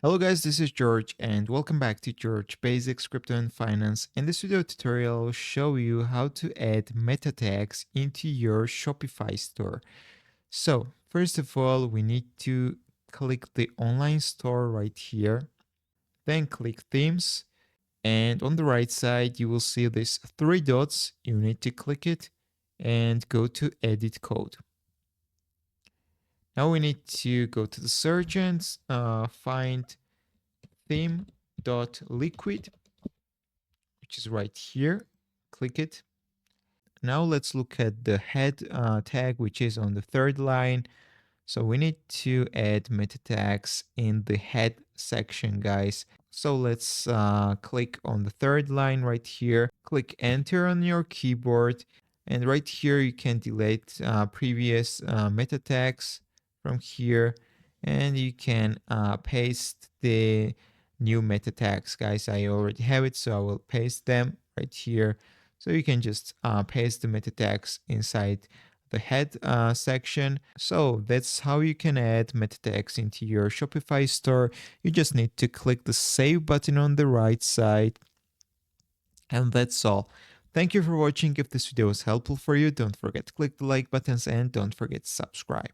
Hello guys, this is George and welcome back to George Basics Crypto and Finance. In this video tutorial, I'll show you how to add meta tags into your Shopify store. So first of all, we need to click the online store right here, then click themes, and on the right side, you will see these three dots. You need to click it and go to edit code. Now we need to go to the search and find theme.liquid, which is right here. Click it. Now let's look at the head tag, which is on the third line. So we need to add meta tags in the head section, guys. So let's click on the third line right here. Click enter on your keyboard. And right here, you can delete previous meta tags from here. And you can paste the new meta tags, guys. I already have it, so I will paste them right here. So you can just paste the meta tags inside the head section. So that's how you can add meta tags into your Shopify store. You just need to click the save button on the right side. And that's all. Thank you for watching. If this video was helpful for you, don't forget to click the like buttons and don't forget to subscribe.